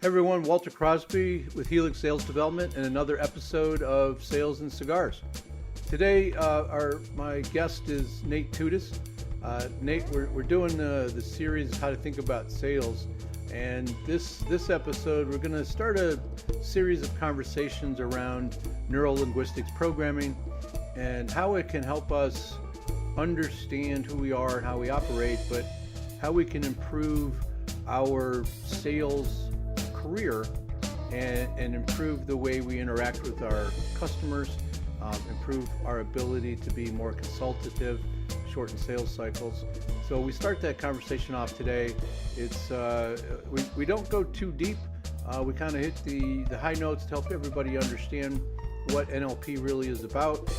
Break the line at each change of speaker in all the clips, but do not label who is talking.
Hey everyone, Walter Crosby with Helix Sales Development and another episode of Sales and Cigars. Today, my guest is Nate Tutas. Nate, we're doing the series of how to think about sales, and this episode we're going to start a series of conversations around neurolinguistics programming and how it can help us understand who we are and how we operate, but how we can improve our sales career and improve the way we interact with our customers, improve our ability to be more consultative, shorten sales cycles. So we start that conversation off today. It's we don't go too deep. We kind of hit the high notes to help everybody understand what NLP really is about.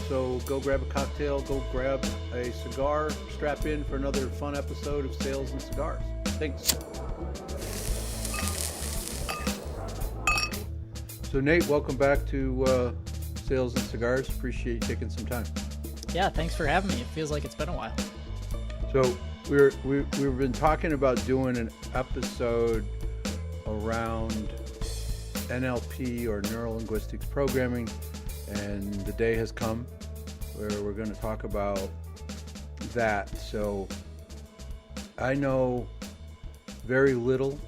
So go grab a cocktail, go grab a cigar, strap in for another fun episode of Sales and Cigars. Thanks. So Nate, welcome back to Sales and Cigars. Appreciate you taking some time.
Yeah, thanks for having me. It feels like it's been a while.
So we've been talking about doing an episode around NLP or neurolinguistics programming, and the day has come where we're going to talk about that. So I know very little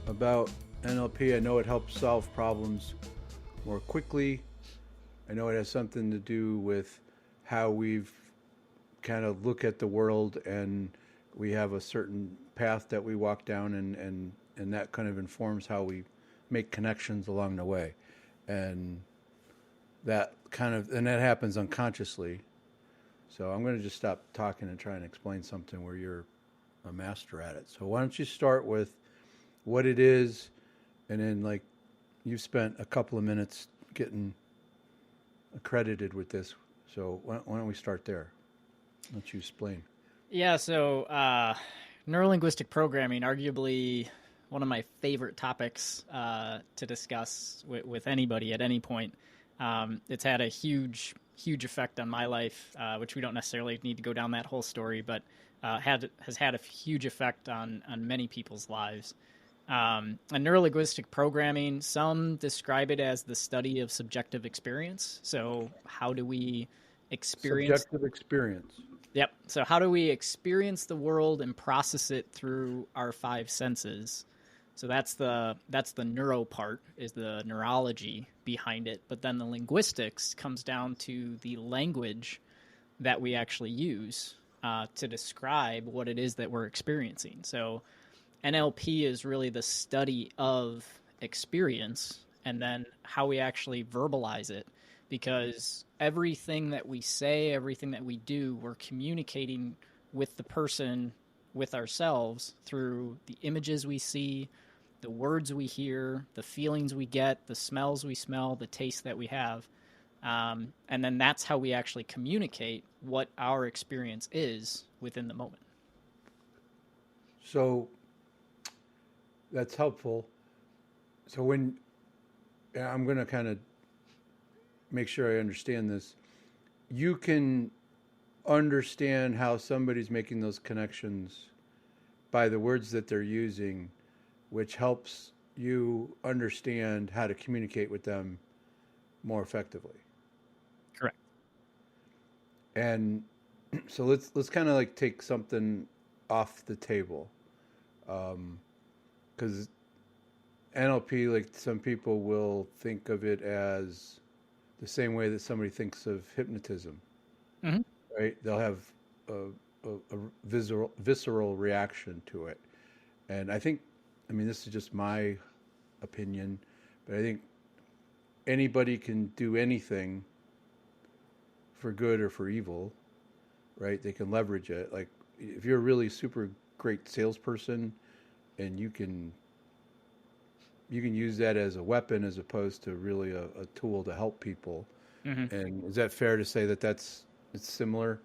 about NLP. I know it helps solve problems more quickly. I know it has something to do with how we've kind of look at the world, and we have a certain path that we walk down, and that kind of informs how we make connections along the way. And that happens unconsciously. So I'm going to just stop talking and try and explain something where you're a master at it. So why don't you start with what it is, and then you've spent a couple of minutes getting accredited with this. So why don't we start there? Why don't you explain?
Yeah, so neurolinguistic programming, arguably one of my favorite topics to discuss with anybody at any point. It's had a huge effect on my life, which we don't necessarily need to go down that whole story, but has had a huge effect on many people's lives. And neurolinguistic programming, some describe it as the study of subjective experience. So how do we experience...
Subjective experience.
Yep. So how do we experience the world and process it through our five senses? So that's the neuro part, is the neurology behind it. But then the linguistics comes down to the language that we actually use to describe what it is that we're experiencing. So NLP is really the study of experience and then how we actually verbalize it, because everything that we say, everything that we do, we're communicating with the person, with ourselves, through the images we see, the words we hear, the feelings we get, the smells we smell, the taste that we have. And then that's how we actually communicate what our experience is within the moment.
So that's helpful. So I'm going to kind of make sure I understand this. You can understand how somebody's making those connections by the words that they're using, which helps you understand how to communicate with them more effectively.
Correct.
And so let's kind of take something off the table. Because NLP, some people will think of it as the same way that somebody thinks of hypnotism,
Mm-hmm.
right? They'll have a visceral reaction to it. And I think, this is just my opinion, but I think anybody can do anything for good or for evil, right? They can leverage it. Like if you're a really super great salesperson, and you can use that as a weapon as opposed to really a tool to help people. Mm-hmm. And is that fair to say that it's similar?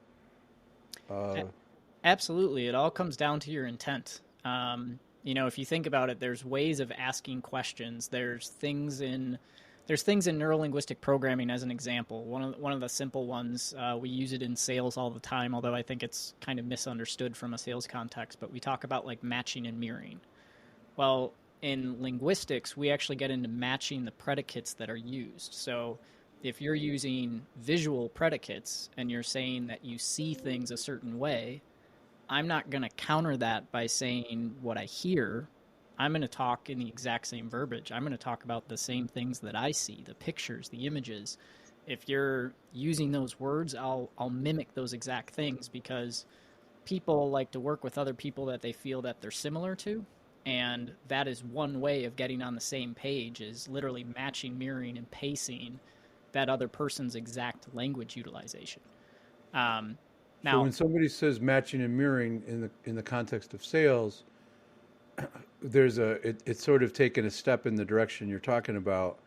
Absolutely. It all comes down to your intent. If you think about it, there's ways of asking questions. There's things in neurolinguistic programming, as an example. One of the simple ones, we use it in sales all the time, although I think it's kind of misunderstood from a sales context, but we talk about matching and mirroring. Well, in linguistics, we actually get into matching the predicates that are used. So if you're using visual predicates and you're saying that you see things a certain way, I'm not going to counter that by saying what I hear. I'm going to talk in the exact same verbiage. I'm going to talk about the same things that I see, the pictures, the images. If you're using those words, I'll mimic those exact things, because people like to work with other people that they feel that they're similar to. And that is one way of getting on the same page, is literally matching, mirroring, and pacing that other person's exact language utilization. Now,
So when somebody says matching and mirroring in the context of sales, it's sort of taken a step in the direction you're talking about,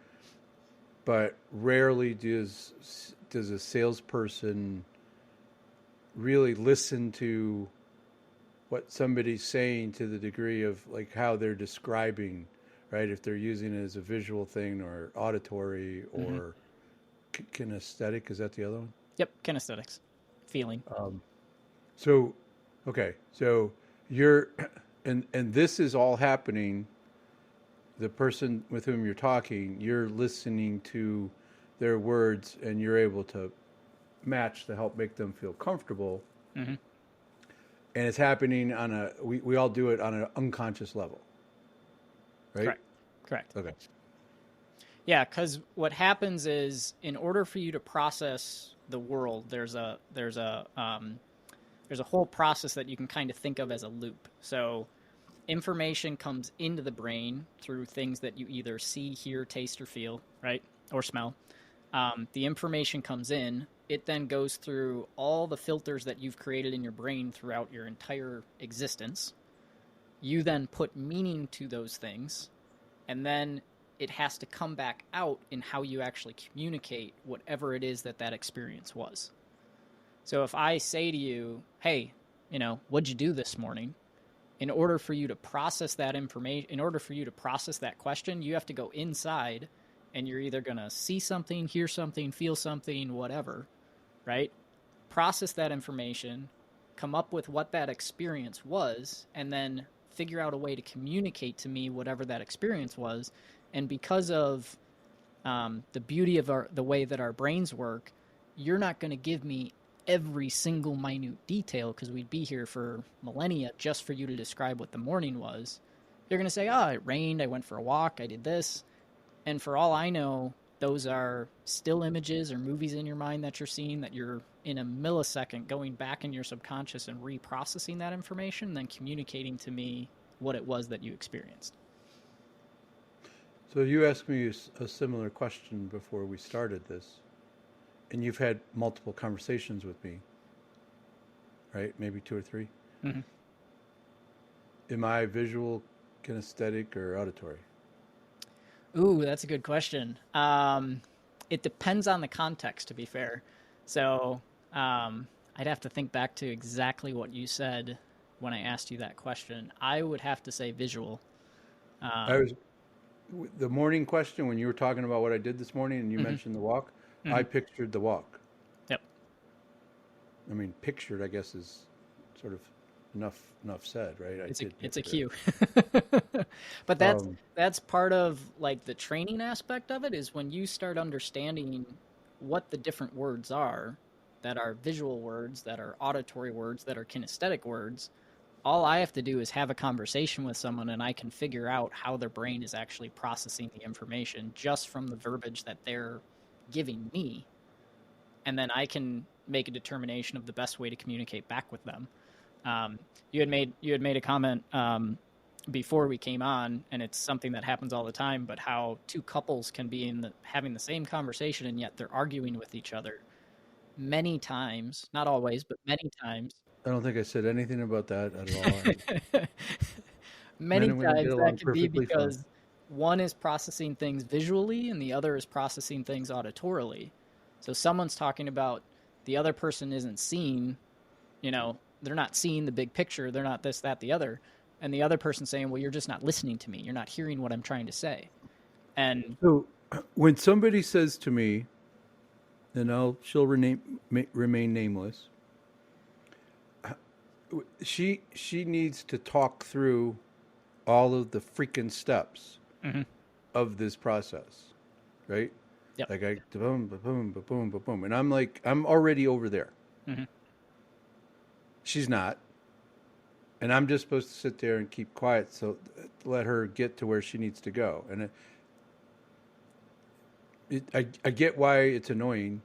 but rarely does a salesperson really listen to what somebody's saying to the degree of like how they're describing, right? If they're using it as a visual thing or auditory or kinesthetic, is that the other one?
Yep, kinesthetics, feeling.
So, okay, so you're, and this is all happening. The person with whom you're talking, you're listening to their words, and you're able to match to help make them feel comfortable.
Mm-hmm.
And it's happening on we all do it on an unconscious level, right?
Correct.
Okay.
Yeah, because what happens is, in order for you to process the world, there's a whole process that you can kind of think of as a loop. So information comes into the brain through things that you either see, hear, taste, or feel, right? Or smell. The information comes in. It then goes through all the filters that you've created in your brain throughout your entire existence. You then put meaning to those things, and then it has to come back out in how you actually communicate whatever it is that experience was. So if I say to you, hey, what'd you do this morning? In order for you to process that information, in order for you to process that question, you have to go inside, and you're either going to see something, hear something, feel something, whatever, right? Process that information, come up with what that experience was, and then figure out a way to communicate to me whatever that experience was. And because of the beauty of the way that our brains work, you're not going to give me every single minute detail, because we'd be here for millennia just for you to describe what the morning was. You're going to say, it rained, I went for a walk, I did this. And for all I know, those are still images or movies in your mind that you're seeing, that you're in a millisecond going back in your subconscious and reprocessing that information, then communicating to me what it was that you experienced.
So you asked me a similar question before we started this, and you've had multiple conversations with me, right? Maybe 2 or 3.
Mm-hmm.
Am I visual, kinesthetic, or auditory?
Ooh, that's a good question. It depends on the context, to be fair. So I'd have to think back to exactly what you said when I asked you that question. I would have to say visual.
The morning question, when you were talking about what I did this morning and you mentioned the walk, I pictured the walk.
Yep.
I mean, pictured, I guess, is sort of enough said, right?
It's a cue. But that's part of like the training aspect of it, is when you start understanding what the different words are, that are visual words, that are auditory words, that are kinesthetic words. All I have to do is have a conversation with someone, and I can figure out how their brain is actually processing the information just from the verbiage that they're giving me. And then I can make a determination of the best way to communicate back with them. You had made a comment before we came on, and it's something that happens all the time, but how two couples can be having the same conversation, and yet they're arguing with each other many times, not always, but many times.
I don't think I said anything about that at all.
Many times that can be because one is processing things visually and the other is processing things auditorily. So someone's talking about the other person isn't seeing, they're not seeing the big picture. They're not this, that, the other. And the other person's saying, well, you're just not listening to me. You're not hearing what I'm trying to say. And
so when somebody says to me, and she'll remain nameless, she needs to talk through all of the freaking steps
Mm-hmm.
of this process, right?
Yep.
Like I boom, ba boom, ba boom, ba boom, and I'm like, I'm already over there.
Mm-hmm.
She's not, and I'm just supposed to sit there and keep quiet, so let her get to where she needs to go. And I get why it's annoying,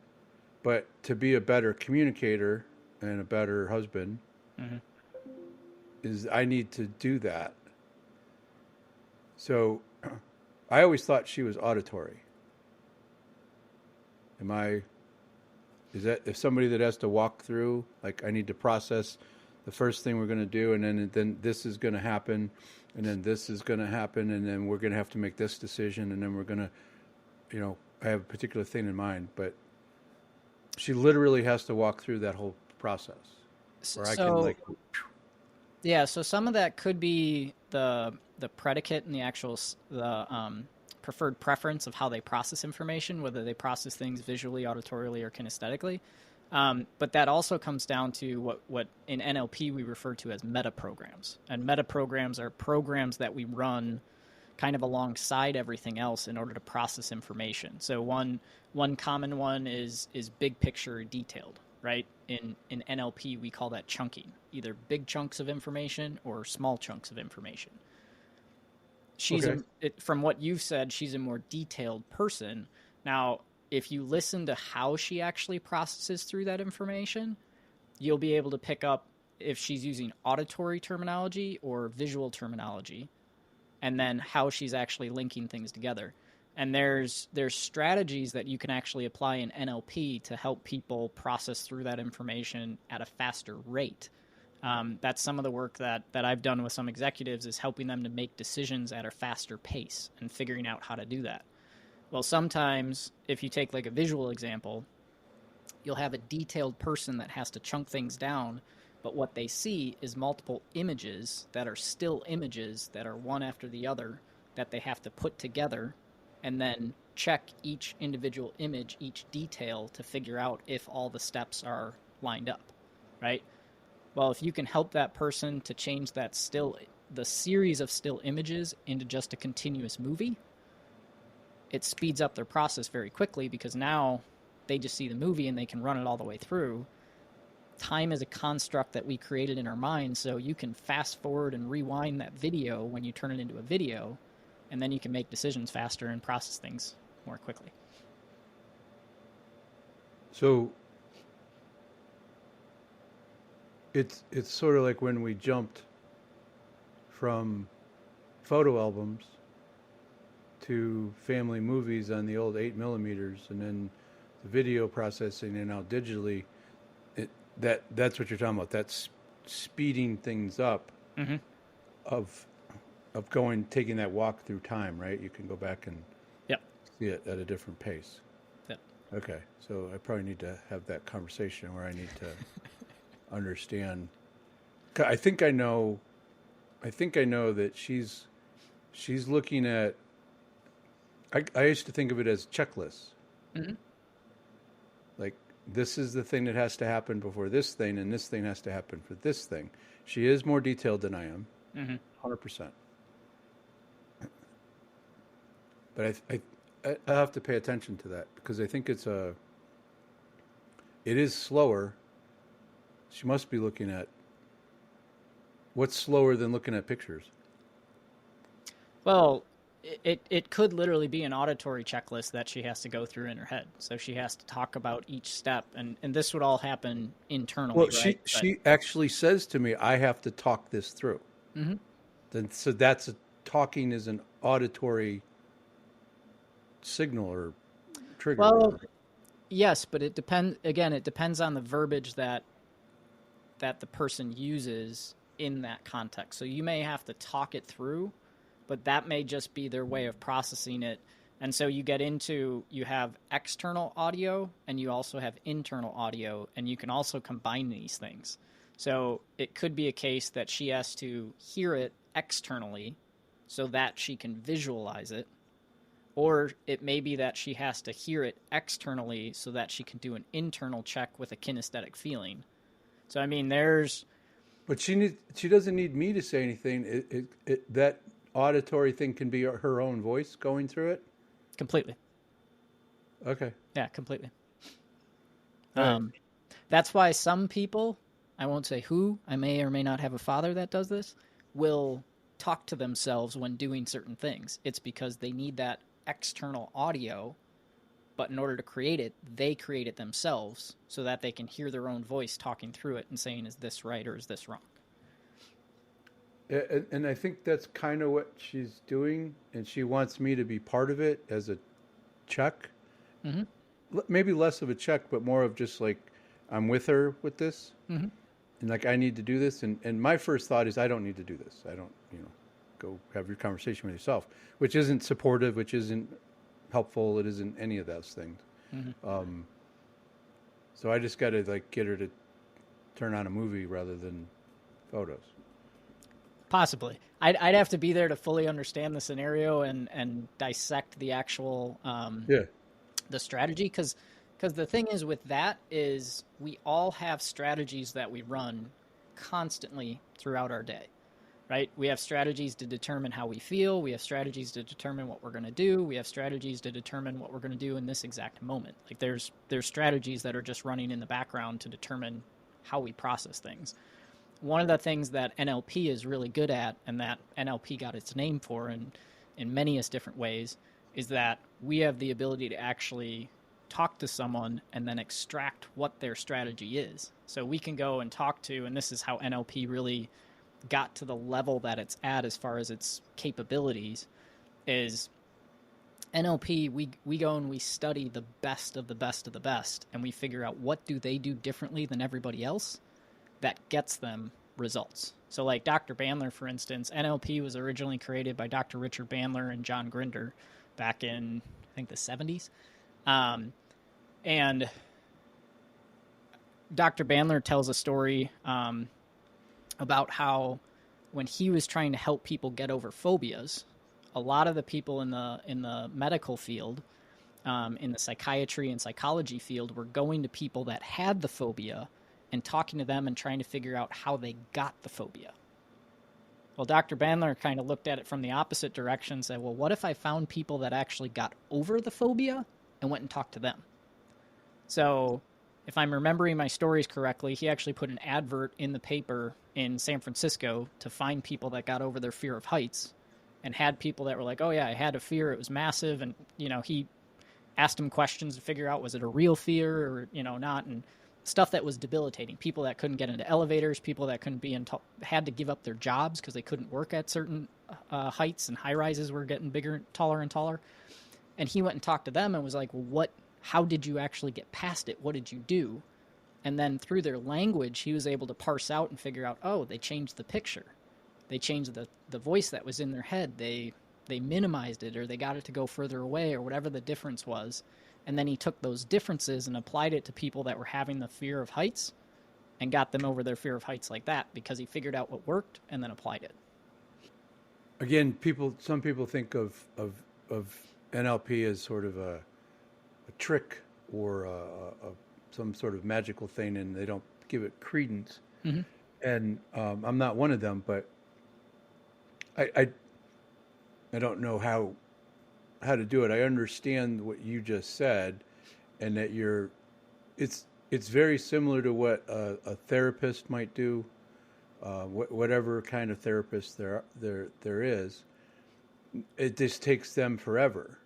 but to be a better communicator and a better husband,
Mm-hmm.
is I need to do that. So I always thought she was auditory. Is that if somebody that has to walk through, like I need to process the first thing we're going to do, and then this is going to happen, and then this is going to happen, and then we're going to have to make this decision, and then we're going to, I have a particular thing in mind, but she literally has to walk through that whole process. Where I can like,
yeah. So some of that could be the predicate and the actual preferred preference of how they process information, whether they process things visually, auditorily, or kinesthetically. But that also comes down to what in NLP we refer to as meta programs. And meta programs are programs that we run kind of alongside everything else in order to process information. So one common one is big picture detailed, right? In NLP, we call that chunking, either big chunks of information or small chunks of information. From what you've said, she's a more detailed person. Now, if you listen to how she actually processes through that information, you'll be able to pick up if she's using auditory terminology or visual terminology, and then how she's actually linking things together. And there's strategies that you can actually apply in NLP to help people process through that information at a faster rate. That's some of the work that I've done with some executives, is helping them to make decisions at a faster pace and figuring out how to do that. Well, sometimes if you take like a visual example, you'll have a detailed person that has to chunk things down, but what they see is multiple images that are still images that are one after the other that they have to put together and then check each individual image, each detail, to figure out if all the steps are lined up, right? Well, if you can help that person to change the series of still images into just a continuous movie, it speeds up their process very quickly, because now they just see the movie and they can run it all the way through. Time is a construct that we created in our minds, so you can fast forward and rewind that video when you turn it into a video, and then you can make decisions faster and process things more quickly.
So it's sort of like when we jumped from photo albums to family movies on the old 8mm, and then the video processing and now digitally. That's what you're talking about. That's speeding things up.
Mm-hmm.
of taking that walk through time, right? You can go back and see it at a different pace.
Yep.
Okay, so I probably need to have that conversation where I need to understand. I think I know that she's looking at. I used to think of it as checklists.
Mm-hmm.
Like, this is the thing that has to happen before this thing, and this thing has to happen for this thing. She is more detailed than I am, 100%. But I have to pay attention to that, because I think it is slower. She must be looking at, what's slower than looking at pictures?
Well, it could literally be an auditory checklist that she has to go through in her head. So she has to talk about each step, and this would all happen internally.
Well,
right?
she actually says to me, I have to talk this through.
Mm-hmm.
So talking is an auditory signal or trigger.
Well, yes, but it depends. Again, it depends on the verbiage that the person uses in that context. So you may have to talk it through, but that may just be their way of processing it. And so you have external audio and you also have internal audio, and you can also combine these things. So it could be a case that she has to hear it externally so that she can visualize it, or it may be that she has to hear it externally so that she can do an internal check with a kinesthetic feeling. So, I mean, there's
But she doesn't need me to say anything. That auditory thing can be her own voice going through it.
Completely.
Okay.
Yeah, completely.
All right.
That's why some people, I won't say who, I may or may not have a father that does this, will talk to themselves when doing certain things. It's because they need that external audio, but in order to create it, they create it themselves so that they can hear their own voice talking through it and saying, is this right or is this wrong?
And I think that's kind of what she's doing, and she wants me to be part of it as a check.
Mm-hmm.
Maybe less of a check, but more of just like, I'm with her with this,
Mm-hmm.
and like I need to do this. And my first thought is, I don't need to do this. I don't, go have your conversation with yourself, which isn't supportive, which isn't helpful. It isn't any of those things.
Mm-hmm.
So I just got to like get her to turn on a movie rather than photos.
Possibly. I'd have to be there to fully understand the scenario and dissect the actual the strategy, because the thing is with that is we all have strategies that we run constantly throughout our day, right? We have strategies to determine how we feel. We have strategies to determine what we're going to do. We have strategies to determine what we're going to do in this exact moment. Like there's strategies that are just running in the background to determine how we process things. One of the things that NLP is really good at, and that NLP got its name for in many different ways, is that we have the ability to actually talk to someone and then extract what their strategy is. So we can go and talk to, and this is how NLP really got to the level that it's at as far as its capabilities, is NLP, we go and we study the best of the best of the best, and we figure out what do they do differently than everybody else that gets them results. So like Dr. Bandler, for instance, NLP was originally created by Dr. Richard Bandler and John Grinder back in, I think, the 70s. And Dr. Bandler tells a story about how when he was trying to help people get over phobias, a lot of the people in the medical field, in the psychiatry and psychology field, were going to people that had the phobia and talking to them and trying to figure out how they got the phobia. Well, Dr. Bandler kind of looked at it from the opposite direction and said, well, what if I found people that actually got over the phobia and went and talked to them? So if I'm remembering my stories correctly, he actually put an advert in the paper in San Francisco to find people that got over their fear of heights, and had people that were like, oh yeah, I had a fear, it was massive. And, he asked them questions to figure out, was it a real fear or, not? And stuff that was debilitating. People that couldn't get into elevators, people that couldn't be had to give up their jobs because they couldn't work at certain heights, and high rises were getting bigger, taller and taller. And he went and talked to them and was like, well, how did you actually get past it? What did you do? And then through their language, he was able to parse out and figure out, oh, they changed the picture. They changed the voice that was in their head. They minimized it, or they got it to go further away, or whatever the difference was. And then he took those differences and applied it to people that were having the fear of heights and got them over their fear of heights like that, because he figured out what worked and then applied it.
Again, some people think of NLP as sort of a trick or some sort of magical thing, and they don't give it credence.
Mm-hmm.
And I'm not one of them, but I don't know how to do it. I understand what you just said, and that it's very similar to what a therapist might do, whatever kind of therapist there is. It just takes them forever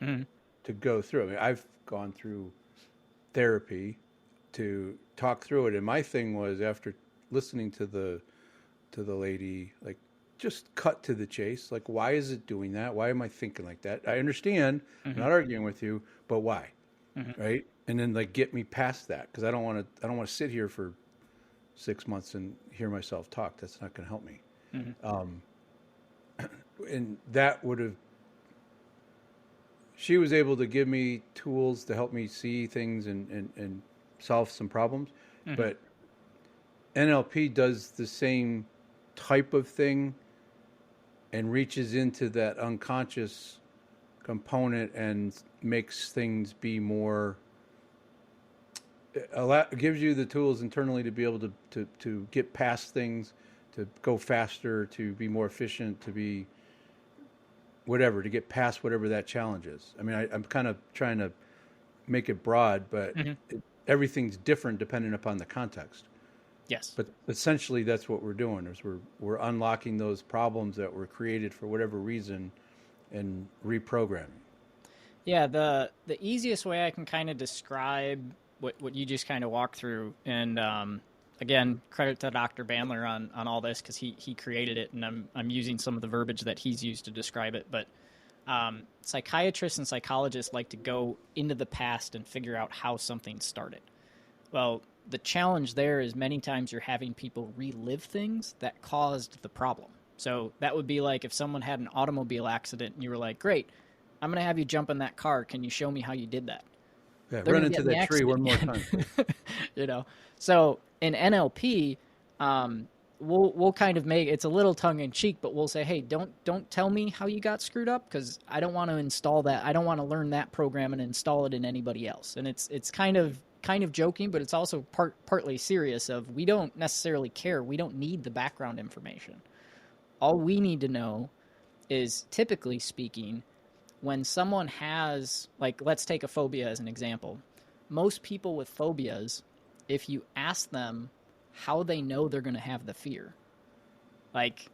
to go through. I mean, I've gone through therapy to talk through it, and my thing was, after listening to the lady, like, just cut to the chase. Like, why is it doing that? Why am I thinking like that? I understand. I'm not arguing with you, but why? Right? And then like get me past that, because I don't want to sit here for 6 months and hear myself talk. That's not going to help me. And that would have. She was able to give me tools to help me see things and solve some problems, but NLP does the same type of thing and reaches into that unconscious component and makes things be more it gives you the tools internally to be able to get past things, to go faster, to be more efficient, to be whatever, to get past whatever that challenge is. I mean, I'm kind of trying to make it broad, but everything's different depending upon the context.
Yes.
But essentially, that's what we're doing is we're unlocking those problems that were created for whatever reason and reprogramming.
Yeah, the easiest way I can kind of describe what you just kind of walked through, and again, credit to Dr. Bandler on all this because he created it, and I'm using some of the verbiage that he's used to describe it. But psychiatrists and psychologists like to go into the past and figure out how something started. Well, the challenge there is many times you're having people relive things that caused the problem. So that would be like if someone had an automobile accident and you were like, great, I'm going to have you jump in that car. Can you show me how you did that?
Yeah, run into that tree one more time.
You know, so in NLP, we'll kind of make it's a little tongue in cheek, but we'll say, hey, don't tell me how you got screwed up because I don't want to install that. I don't want to learn that program and install it in anybody else. And it's kind of joking, but it's also partly serious. Of we don't necessarily care. We don't need the background information. All we need to know is, typically speaking, when someone has, like, let's take a phobia as an example. Most people with phobias, if you ask them how they know they're going to have the fear, like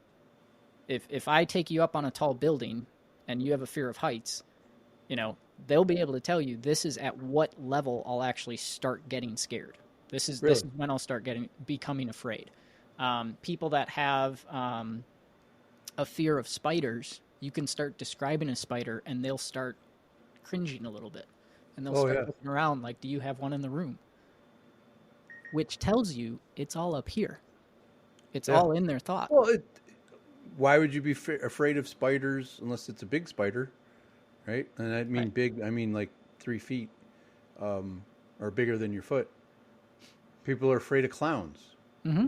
if I take you up on a tall building and you have a fear of heights, you know, they'll be able to tell you this is at what level I'll actually start getting scared. This is when I'll start becoming afraid. People that have a fear of spiders, you can start describing a spider and they'll start cringing a little bit. And they'll start looking around like, do you have one in the room? Which tells you it's all up here. It's all in their thought.
Well, why would you be afraid of spiders unless it's a big spider, right? And I mean big, I mean like 3 feet or bigger than your foot. People are afraid of clowns.
Mm-hmm.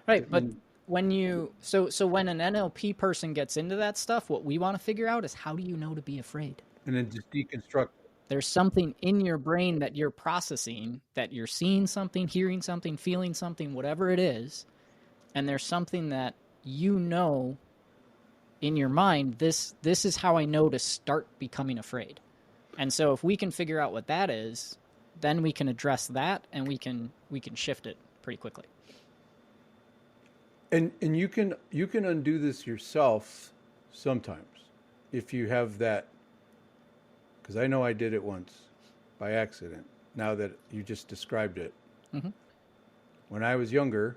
Right, but when when an NLP person gets into that stuff, what we want to figure out is how do you know to be afraid?
And then just deconstruct.
There's something in your brain that you're processing, that you're seeing something, hearing something, feeling something, whatever it is, and there's something that you know in your mind, this is how I know to start becoming afraid. And so if we can figure out what that is, then we can address that and we can shift it pretty quickly.
And you can undo this yourself sometimes if you have that, because I know I did it once by accident. Now that you just described it. Mm-hmm. When I was younger,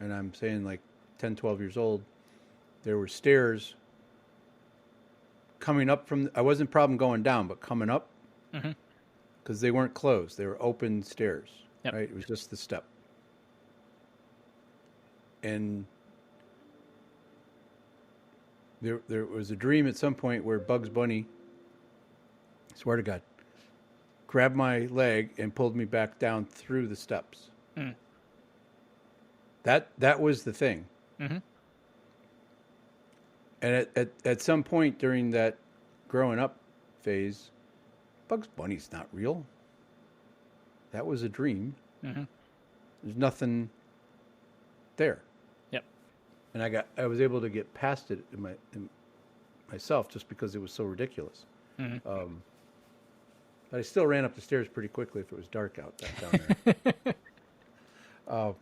and I'm saying like 10, 12 years old, there were stairs coming up from, I wasn't problem going down, but coming up, because they weren't closed. They were open stairs, right? It was just the step. And there was a dream at some point where Bugs Bunny, I swear to God, grabbed my leg and pulled me back down through the steps. Mm. That was the thing. Mm-hmm. And at some point during that growing up phase, Bugs Bunny's not real. That was a dream. Mm-hmm. There's nothing there.
Yep.
And I was able to get past it in myself just because it was so ridiculous. Mm-hmm. But I still ran up the stairs pretty quickly if it was dark out down there.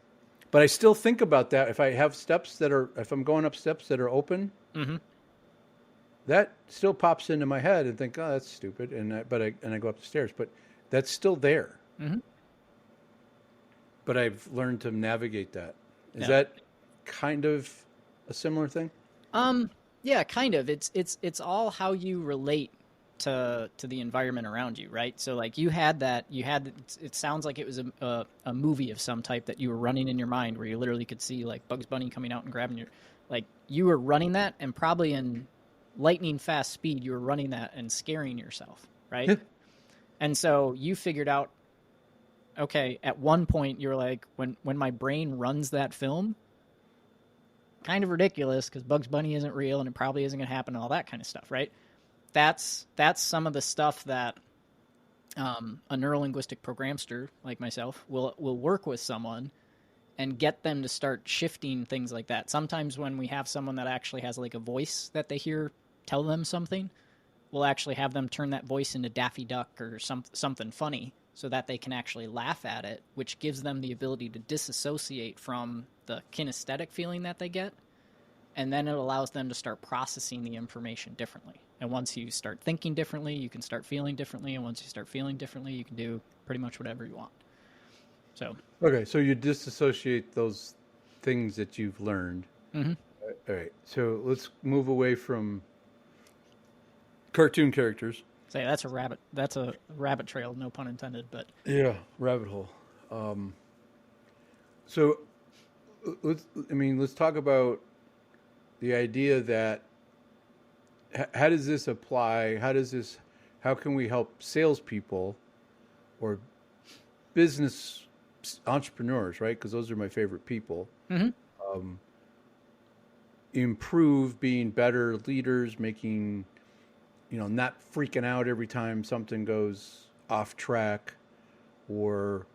But I still think about that. If I have if I'm going up steps that are open, that still pops into my head and think, oh, that's stupid. And I go up the stairs, but that's still there. Mm-hmm. But I've learned to navigate that. Is that kind of a similar thing?
Yeah, kind of. It's all how you relate to the environment around you, right? So like it sounds like it was a movie of some type that you were running in your mind where you literally could see like Bugs Bunny coming out and grabbing you were running that, and probably in lightning fast speed you were running that and scaring yourself, right? Yeah. And so you figured out, okay, at one point you were like, when my brain runs that film, kind of ridiculous because Bugs Bunny isn't real and it probably isn't going to happen and all that kind of stuff, right? That's some of the stuff that a neurolinguistic programmer like myself will work with someone and get them to start shifting things like that. Sometimes when we have someone that actually has like a voice that they hear tell them something, we'll actually have them turn that voice into Daffy Duck or something funny so that they can actually laugh at it, which gives them the ability to disassociate from the kinesthetic feeling that they get. And then it allows them to start processing the information differently. And once you start thinking differently, you can start feeling differently. And once you start feeling differently, you can do pretty much whatever you want. So,
Okay, so you disassociate those things that you've learned.
mm-hmm.
All right, so let's move away from cartoon characters.
Say that's a rabbit. That's a rabbit trail, no pun intended. But
Yeah, rabbit hole. So let's talk about the idea that how does this apply? How can we help salespeople or business entrepreneurs, right? Because those are my favorite people.
mm-hmm.
Improve being better leaders, making, not freaking out every time something goes off track, or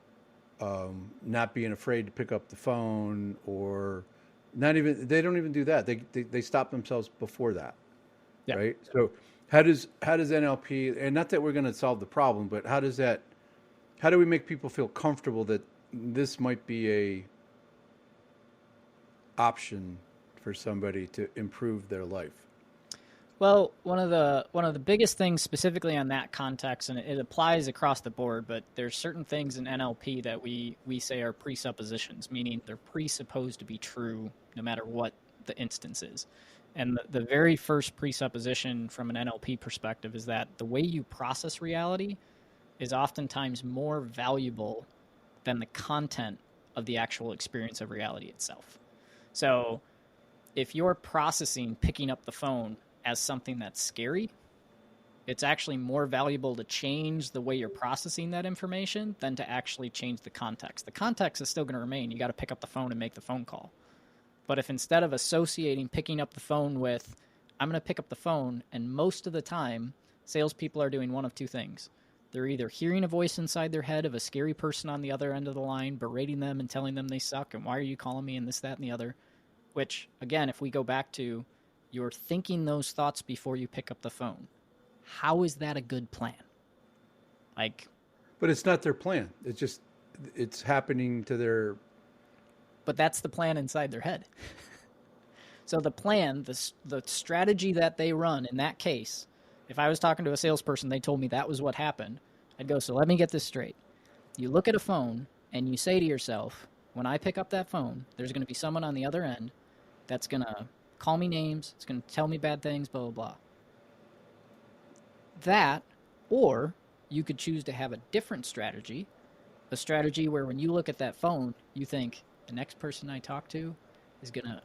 not being afraid to pick up the phone, or they don't even do that. They stop themselves before that.
Yeah.
Right. So how does NLP, and not that we're going to solve the problem, but how do we make people feel comfortable that this might be a option for somebody to improve their life?
Well, one of the biggest things specifically on that context, and it applies across the board, but there's certain things in NLP that we say are presuppositions, meaning they're presupposed to be true no matter what the instance is. And the very first presupposition from an NLP perspective is that the way you process reality is oftentimes more valuable than the content of the actual experience of reality itself. So if you're processing picking up the phone as something that's scary, it's actually more valuable to change the way you're processing that information than to actually change the context. The context is still going to remain. You got to pick up the phone and make the phone call. But if instead of associating picking up the phone with, I'm going to pick up the phone, and most of the time, salespeople are doing one of two things. They're either hearing a voice inside their head of a scary person on the other end of the line, berating them and telling them they suck, and why are you calling me, and this, that, and the other. Which, again, if we go back to, you're thinking those thoughts before you pick up the phone. How is that a good plan?
But it's not their plan. It's happening to their...
But that's the plan inside their head. So the plan, the strategy that they run in that case, if I was talking to a salesperson, they told me that was what happened, I'd go, so let me get this straight. You look at a phone and you say to yourself, when I pick up that phone, there's going to be someone on the other end that's going to call me names, it's going to tell me bad things, blah, blah, blah. That, or you could choose to have a different strategy, a strategy where when you look at that phone, you think, the next person I talk to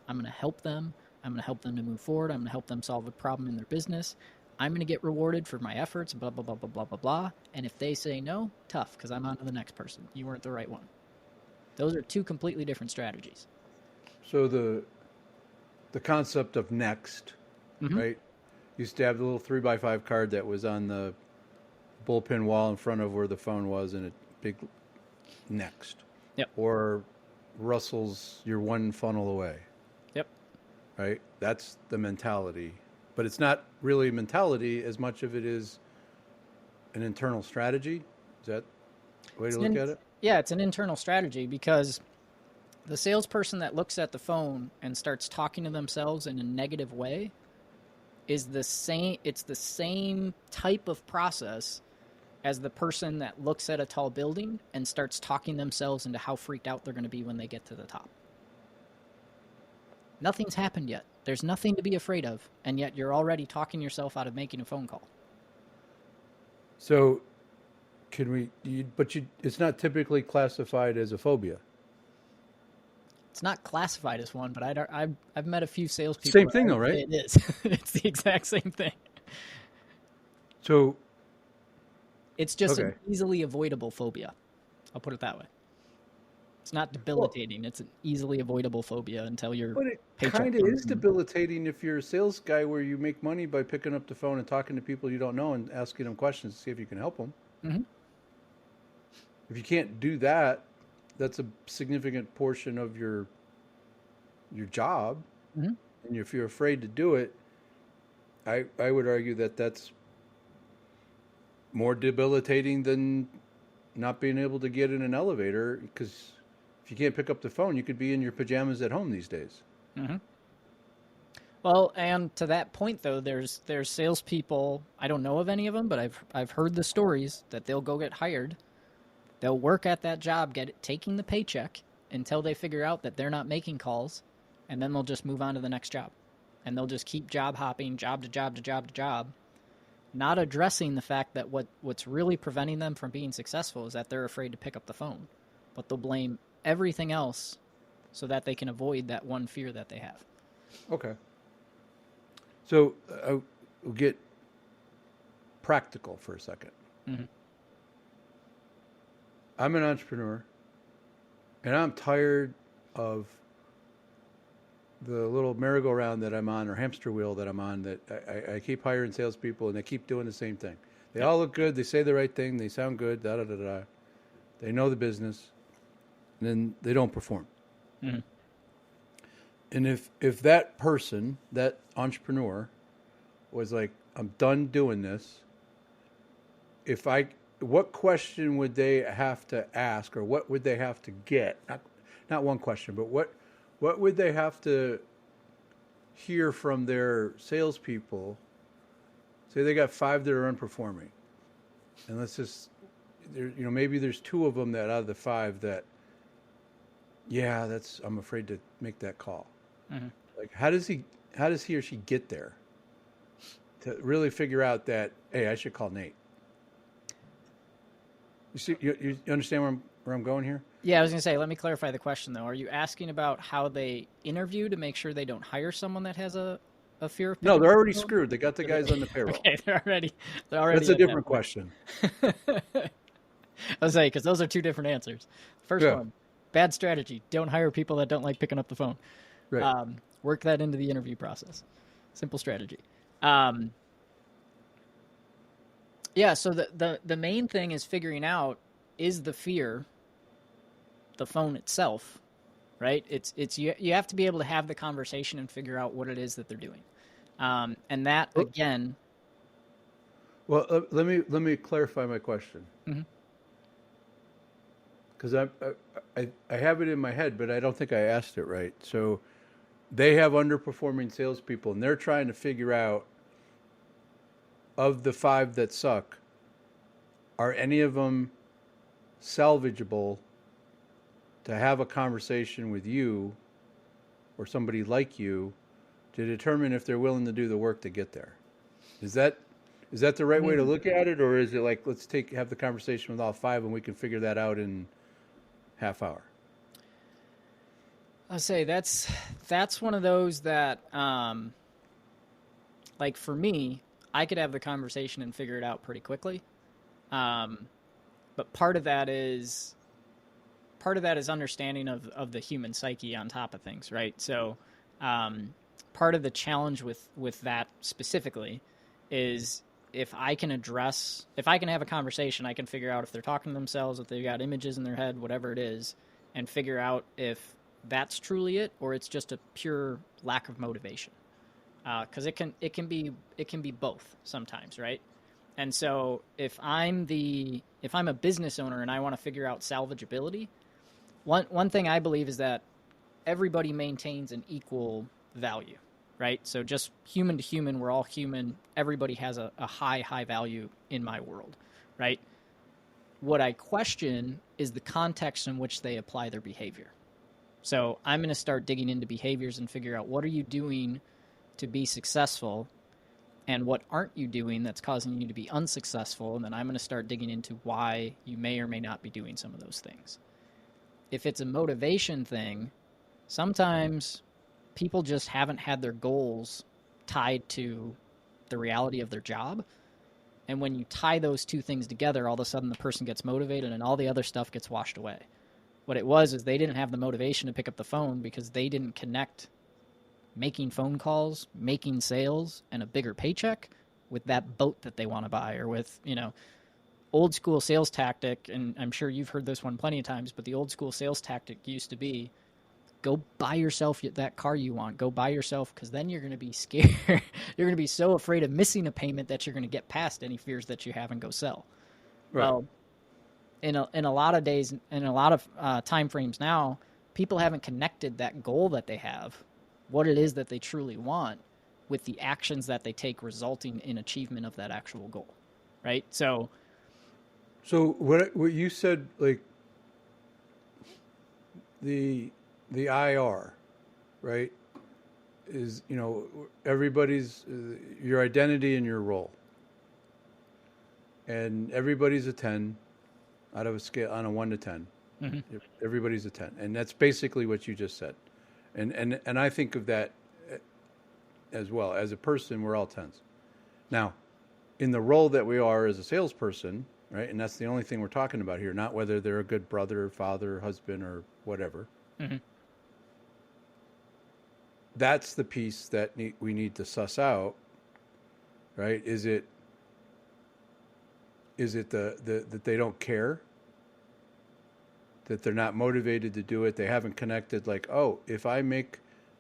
I'm going to help them. I'm going to help them to move forward. I'm going to help them solve a problem in their business. I'm going to get rewarded for my efforts, blah, blah, blah, blah, blah, blah, blah. And if they say no, tough, because I'm on to the next person. You weren't the right one. Those are two completely different strategies.
So the concept of next,
Mm-hmm.
right? Used to have the little 3x5 card that was on the bullpen wall in front of where the phone was, and a big next.
Yep.
Or Russell's, you're one funnel away.
Yep.
Right? That's the mentality. But it's not really mentality as much of it is an internal strategy. Is that the way to look at it?
Yeah, it's an internal strategy, because the salesperson that looks at the phone and starts talking to themselves in a negative way is the same type of process as the person that looks at a tall building and starts talking themselves into how freaked out they're going to be when they get to the top. Nothing's happened yet. There's nothing to be afraid of, and yet you're already talking yourself out of making a phone call.
So it's not typically classified as a phobia.
It's not classified as one, but I've met a few salespeople.
Same thing though, right?
It is. It's the exact same thing.
So
it's just an easily avoidable phobia. I'll put it that way. It's not debilitating. It's an easily avoidable phobia until you're.
But it kind of is debilitating if you're a sales guy where you make money by picking up the phone and talking to people you don't know and asking them questions to see if you can help them.
Mm-hmm.
If you can't do that, that's a significant portion of your job.
Hmm.
And if you're afraid to do it, I would argue that that's more debilitating than not being able to get in an elevator, because if you can't pick up the phone, you could be in your pajamas at home these days.
Hmm. Well, and to that point, though, there's salespeople. I don't know of any of them, but I've heard the stories that they'll go get hired. They'll work at that job, taking the paycheck until they figure out that they're not making calls, and then they'll just move on to the next job, and they'll just keep job hopping, job to job to job to job, not addressing the fact that what's really preventing them from being successful is that they're afraid to pick up the phone, but they'll blame everything else so that they can avoid that one fear that they have.
Okay. So we'll get practical for a second.
Mm-hmm.
I'm an entrepreneur, and I'm tired of the little merry-go-round that I'm on, or hamster wheel that I'm on, that I keep hiring salespeople, and they keep doing the same thing. They all look good. They say the right thing. They sound good. Da da da da. They know the business, and then they don't perform.
Mm-hmm.
And if that person, that entrepreneur, was like, I'm done doing this, what question would they have to ask, or what would they have to get? Not one question, but what would they have to hear from their salespeople? Say they got 5 that are unperforming, and let's just, maybe there's 2 of them that out of the 5 that, I'm afraid to make that call.
Mm-hmm.
Like, how does he or she get there to really figure out that, hey, I should call Nate? You see, you understand where I'm going here?
Yeah, I was going to say, let me clarify the question, though. Are you asking about how they interview to make sure they don't hire someone that has a fear of...
No, they're already screwed. They got the guys on the payroll.
Okay, they're already
That's a different question.
I was saying, because those are 2 different answers. First one, bad strategy. Don't hire people that don't like picking up the phone.
Right.
Work that into the interview process. Simple strategy. So the main thing is figuring out, is the fear the phone itself, right? It's you have to be able to have the conversation and figure out what it is that they're doing. And that, again...
Well, let me clarify my question. Because I have it in my head, but I don't think I asked it right. So they have underperforming salespeople, and they're trying to figure out, of the 5 that suck, are any of them salvageable to have a conversation with you or somebody like you to determine if they're willing to do the work to get there? Is that the right way to look at it, or is it like, let's have the conversation with all 5 and we can figure that out in half hour?
I'll say that's one of those that, like for me, I could have the conversation and figure it out pretty quickly. But part of that is understanding of the human psyche on top of things, right? So part of the challenge with that specifically is, if I can have a conversation, I can figure out if they're talking to themselves, if they've got images in their head, whatever it is, and figure out if that's truly it, or it's just a pure lack of motivation. Because it can be both sometimes, right? And so if I'm a business owner and I want to figure out salvageability, one thing I believe is that everybody maintains an equal value, right? So just human to human, we're all human. Everybody has a high value in my world, right? What I question is the context in which they apply their behavior. So I'm going to start digging into behaviors and figure out, what are you doing to be successful, and what aren't you doing that's causing you to be unsuccessful? And then I'm going to start digging into why you may or may not be doing some of those things. If it's a motivation thing, sometimes people just haven't had their goals tied to the reality of their job. And when you tie those 2 things together, all of a sudden the person gets motivated and all the other stuff gets washed away. What it was is they didn't have the motivation to pick up the phone because they didn't connect making phone calls, making sales, and a bigger paycheck with that boat that they want to buy, or with, old school sales tactic, and I'm sure you've heard this one plenty of times, but the old school sales tactic used to be, go buy yourself that car you want. Go buy yourself, because then you're going to be scared. You're going to be so afraid of missing a payment that you're going to get past any fears that you have and go sell.
Right.
Well, in a lot of days, in a lot of time frames now, people haven't connected that goal that they have, what it is that they truly want, with the actions that they take resulting in achievement of that actual goal, right? So
what you said, like the IR, right, is, everybody's your identity and your role, and everybody's a 10 out of a scale on a 1 to 10. Mm-hmm. Everybody's a 10, and that's basically what you just said, and I think of that as well. As a person, we're all 10s. Now, in the role that we are as a salesperson, right, and that's the only thing we're talking about here, not whether they're a good brother, father, husband, or whatever. Mm-hmm. That's the piece that we need to suss out, right? Is it that they don't care, that they're not motivated to do it, they haven't connected, like, oh, if I make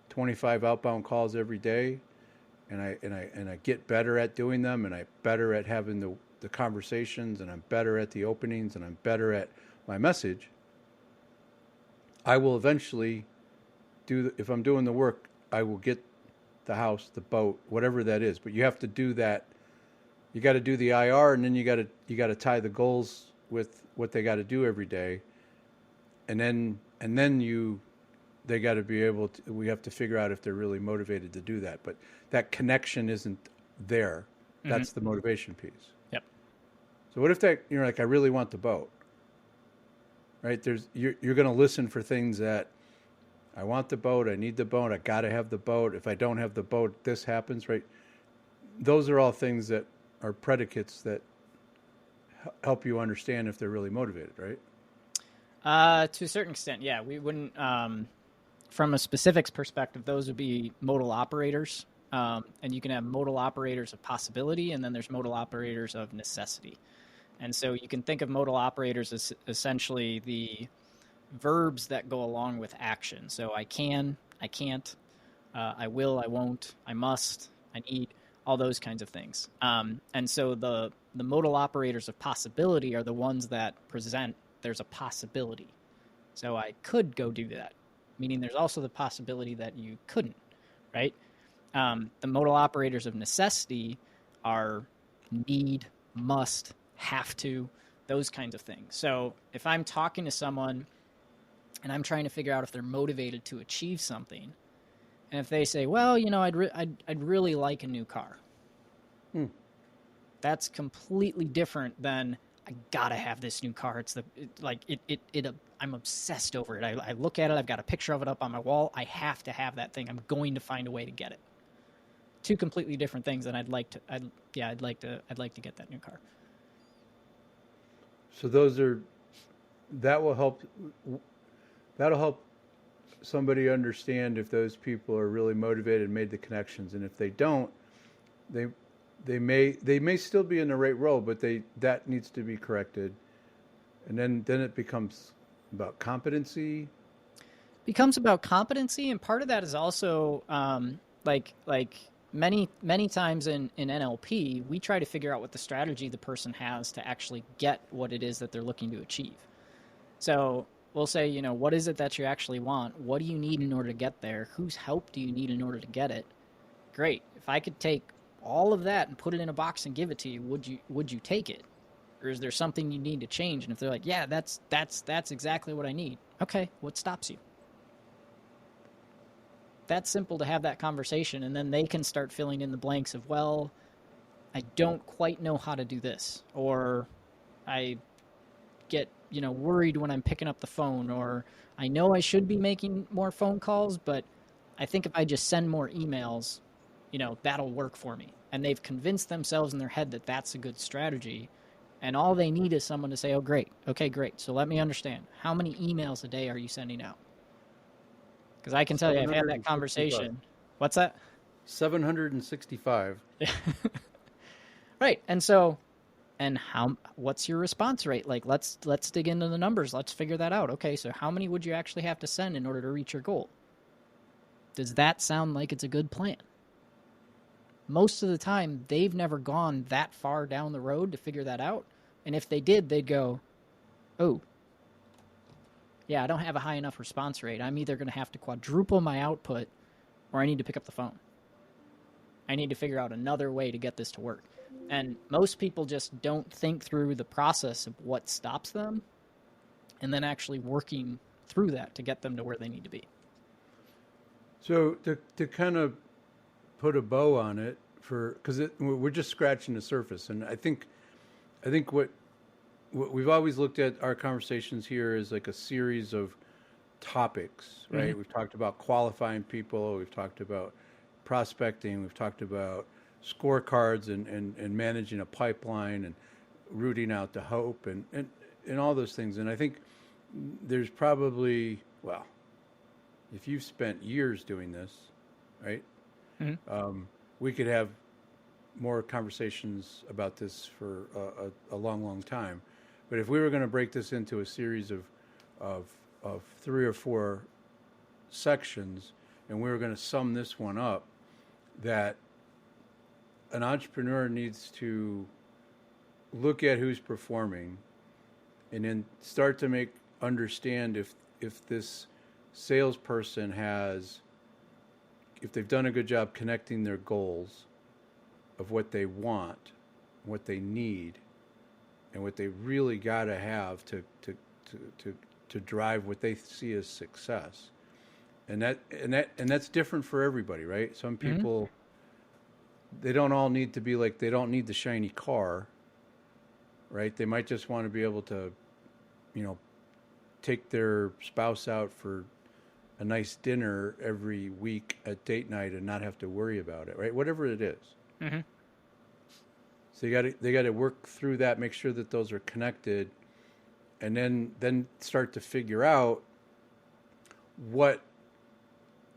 25 outbound calls every day, and I get better at doing them, and I'm better at having the conversations, and I'm better at the openings, and I'm better at my message, I will eventually if I'm doing the work, I will get the house, the boat, whatever that is. But you have to do that. You got to do the IR, and then you got to tie the goals with what they got to do every day, and then they got to be able to. We have to figure out if they're really motivated to do that. But that connection isn't there. Mm-hmm. That's the motivation piece.
Yep.
So what if that you're like, I really want the boat, right? You're going to listen for things that, I want the boat, I need the boat, I got to have the boat. If I don't have the boat, this happens, right? Those are all things that are predicates that help you understand if they're really motivated, right?
To a certain extent, yeah. We wouldn't, from a specifics perspective, those would be modal operators. And you can have modal operators of possibility, and then there's modal operators of necessity. And so you can think of modal operators as essentially the verbs that go along with action. So I can, I can't, I will, I won't, I must, I need, all those kinds of things. And so the modal operators of possibility are the ones that present there's a possibility. So I could go do that, meaning there's also the possibility that you couldn't, right? The modal operators of necessity are need, must, have to, those kinds of things. So if I'm talking to someone and I'm trying to figure out if they're motivated to achieve something, and if they say, well, I'd really like a new car. That's completely different than, I gotta have this new car. I'm obsessed over it. I look at it. I've got a picture of it up on my wall. I have to have that thing. I'm going to find a way to get it. Two completely different things, and I'd like to get that new car.
So that'll help somebody understand if those people are really motivated and made the connections. And if they don't, they may still be in the right role, but that needs to be corrected. And then it becomes about competency.
And part of that is also like many times in NLP, we try to figure out what the strategy the person has to actually get what it is that they're looking to achieve. So we'll say, what is it that you actually want? What do you need in order to get there? Whose help do you need in order to get it? Great. If I could take all of that and put it in a box and give it to you, would you take it? Or is there something you need to change? And if they're like, yeah, that's exactly what I need. Okay, what stops you? That's simple to have that conversation, and then they can start filling in the blanks of, well, I don't quite know how to do this, or I get worried when I'm picking up the phone, or I know I should be making more phone calls, but I think if I just send more emails, that'll work for me. And they've convinced themselves in their head that that's a good strategy, and all they need is someone to say, oh, great, okay, great, so let me understand. How many emails a day are you sending out? Because I can tell you, I've had that conversation. What's that?
765.
Right. And so And what's your response rate? Like, let's dig into the numbers. Let's figure that out. Okay, so how many would you actually have to send in order to reach your goal? Does that sound like it's a good plan? Most of the time, they've never gone that far down the road to figure that out. And if they did, they'd go, oh, yeah, I don't have a high enough response rate. I'm either going to have to quadruple my output or I need to pick up the phone. I need to figure out another way to get this to work. And most people just don't think through the process of what stops them and then actually working through that to get them to where they need to be.
So to kind of put a bow on it, because we're just scratching the surface, and I think what we've always looked at our conversations here is like a series of topics, right? Mm-hmm. We've talked about qualifying people, we've talked about prospecting, we've talked about scorecards and managing a pipeline and rooting out the hope and all those things. And I think there's probably, well, if you've spent years doing this, right? Mm-hmm. We could have more conversations about this for a long, long time. But if we were going to break this into a series of 3 or 4 sections, and we were going to sum this one up, that an entrepreneur needs to look at who's performing and then start to understand if this salesperson if they've done a good job connecting their goals of what they want, what they need, and what they really got to have to drive what they see as success. And that's different for everybody, right? Some people, mm-hmm. they don't all need to be like, they don't need the shiny car, right? They might just want to be able to, take their spouse out for a nice dinner every week at date night and not have to worry about it, right? Whatever it is. Mm-hmm. So they got to work through that, make sure that those are connected, and then start to figure out what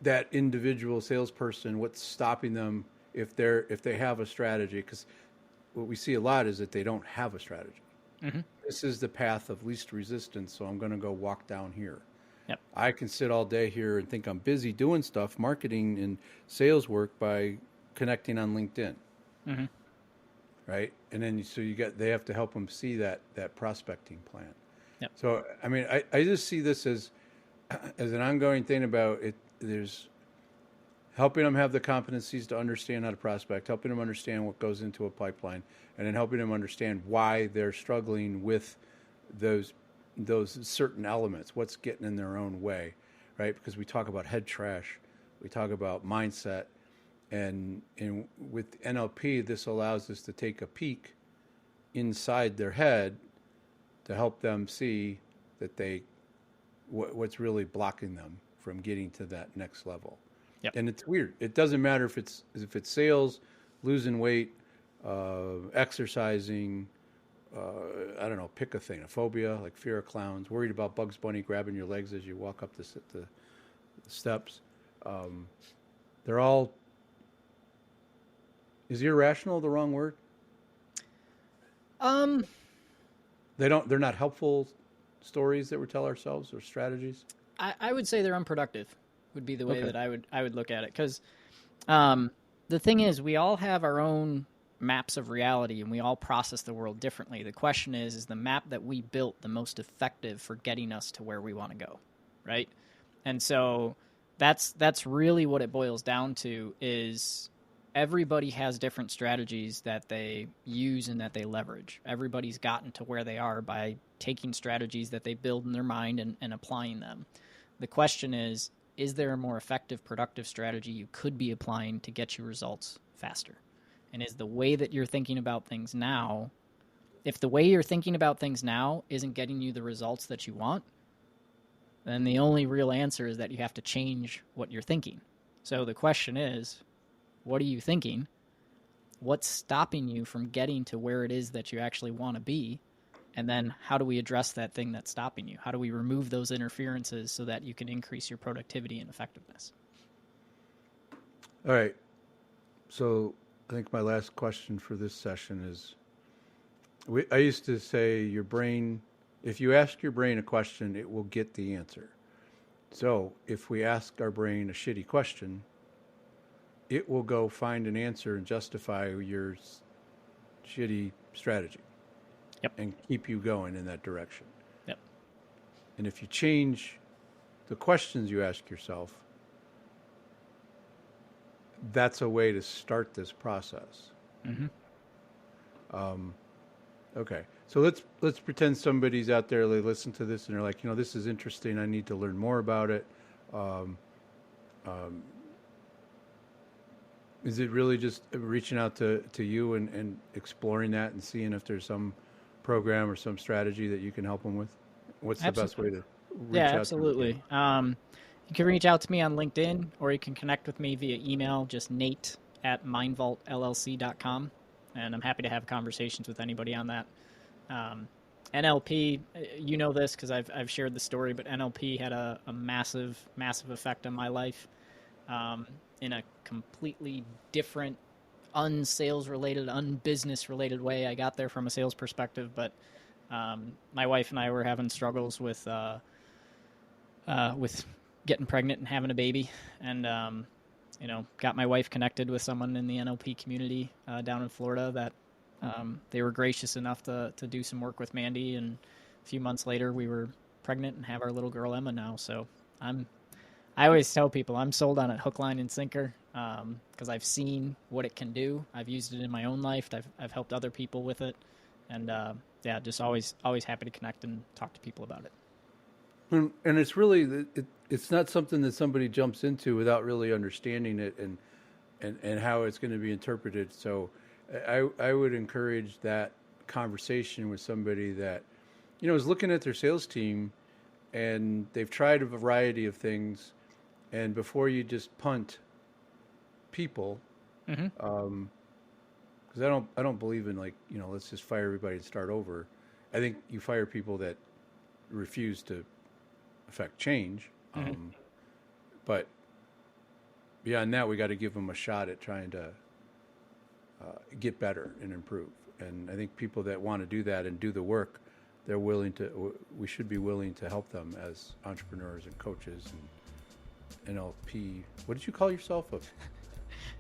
that individual salesperson, what's stopping them if they have a strategy. Because what we see a lot is that they don't have a strategy. Mm-hmm. This is the path of least resistance, so I'm going to go walk down here. Yep. I can sit all day here and think I'm busy doing stuff, marketing and sales work by connecting on LinkedIn. Mm-hmm. Right? And then they have to help them see that prospecting plan. Yep. So, I mean, I just see this as an ongoing thing about it. There's helping them have the competencies to understand how to prospect, helping them understand what goes into a pipeline, and then helping them understand why they're struggling with those certain elements, what's getting in their own way, right? Because we talk about head trash, we talk about mindset, and with NLP, this allows us to take a peek inside their head to help them see that what's really blocking them from getting to that next level. Yep. And it's weird. It doesn't matter if it's sales, losing weight, exercising, I don't know, pick a thing, a phobia, like fear of clowns, worried about Bugs Bunny grabbing your legs as you walk up the steps. They're all, is irrational the wrong word? They're not helpful stories that we tell ourselves or strategies.
I would say they're unproductive would be the way that I would look at it. Because the thing is, we all have our own maps of reality and we all process the world differently. The question is the map that we built the most effective for getting us to where we want to go, right? And so that's really what it boils down to, is everybody has different strategies that they use and that they leverage. Everybody's gotten to where they are by taking strategies that they build in their mind and applying them. The question is there a more effective, productive strategy you could be applying to get you results faster? And is the way that you're thinking about things now, if the way you're thinking about things now isn't getting you the results that you want, then the only real answer is that you have to change what you're thinking. So the question is, what are you thinking? What's stopping you from getting to where it is that you actually want to be? And then how do we address that thing that's stopping you? How do we remove those interferences so that you can increase your productivity and effectiveness?
All right. So I think my last question for this session is, I used to say your brain, if you ask your brain a question, it will get the answer. So if we ask our brain a shitty question, it will go find an answer and justify your shitty strategy.
Yep.
And keep you going in that direction.
Yep.
And if you change the questions you ask yourself, that's a way to start this process.
Mm-hmm.
Okay. So let's pretend somebody's out there, they listen to this and they're like, this is interesting. I need to learn more about it. Is it really just reaching out to you and exploring that and seeing if there's some program or some strategy that you can help them with? What's the best way to reach out
absolutely.
to them?
You can reach out to me on LinkedIn, or you can connect with me via email, just nate@mindvaultllc.com. And I'm happy to have conversations with anybody on that. NLP, you know this because I've shared the story, but NLP had a massive effect on my life in a completely different, unsales-related, unbusiness-related way. I got there from a sales perspective, but my wife and I were having struggles with getting pregnant and having a baby, and got my wife connected with someone in the NLP community down in Florida that they were gracious enough to do some work with Mandy, and a few months later we were pregnant and have our little girl Emma now. So I always tell people I'm sold on it hook, line, and sinker because I've seen what it can do. I've used it in my own life. I've helped other people with it, and just always happy to connect and talk to people about it.
And it's really it's not something that somebody jumps into without really understanding it and how it's going to be interpreted. So I would encourage that conversation with somebody that is looking at their sales team and they've tried a variety of things, and before you just punt people, because I don't believe in let's just fire everybody and start over. I think you fire people that refuse to affect change. But beyond that, we got to give them a shot at trying to get better and improve. And I think people that want to do that and do the work, we should be willing to help them as entrepreneurs and coaches and NLP. What did you call yourself?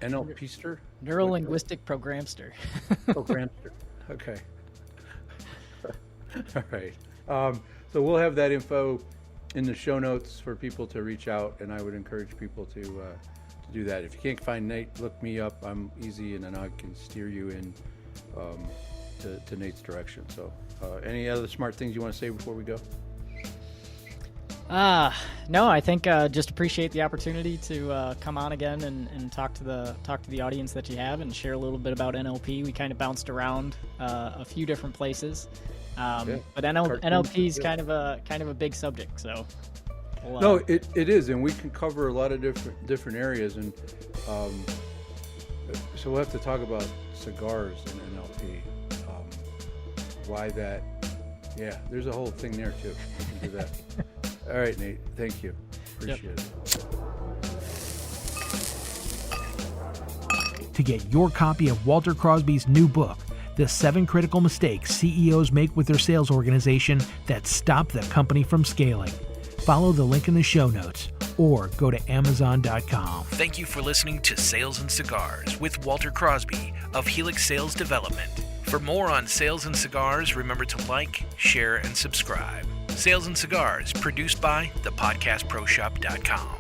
NLPster?
Neurolinguistic programster.
Programster. Okay. All right. So we'll have that info in the show notes for people to reach out, and I would encourage people to do that. If you can't find Nate, look me up. I'm easy, and then I can steer you in to Nate's direction. So any other smart things you want to say before we go?
No, I think just appreciate the opportunity to come on again and talk to the audience that you have and share a little bit about NLP. We kind of bounced around a few different places. But NLP is kind of a big subject, so
no, it is, and we can cover a lot of different areas, and so we'll have to talk about cigars and NLP. Why that? Yeah, there's a whole thing there too. We can do that. All right, Nate. Thank you. Appreciate it.
To get your copy of Walter Crosby's new book, The 7 Critical Mistakes CEOs Make with Their Sales Organization That Stop the Company from Scaling, follow the link in the show notes or go to Amazon.com. Thank you for listening to Sales and Cigars with Walter Crosby of Helix Sales Development. For more on Sales and Cigars, remember to like, share, and subscribe. Sales and Cigars, produced by thepodcastproshop.com.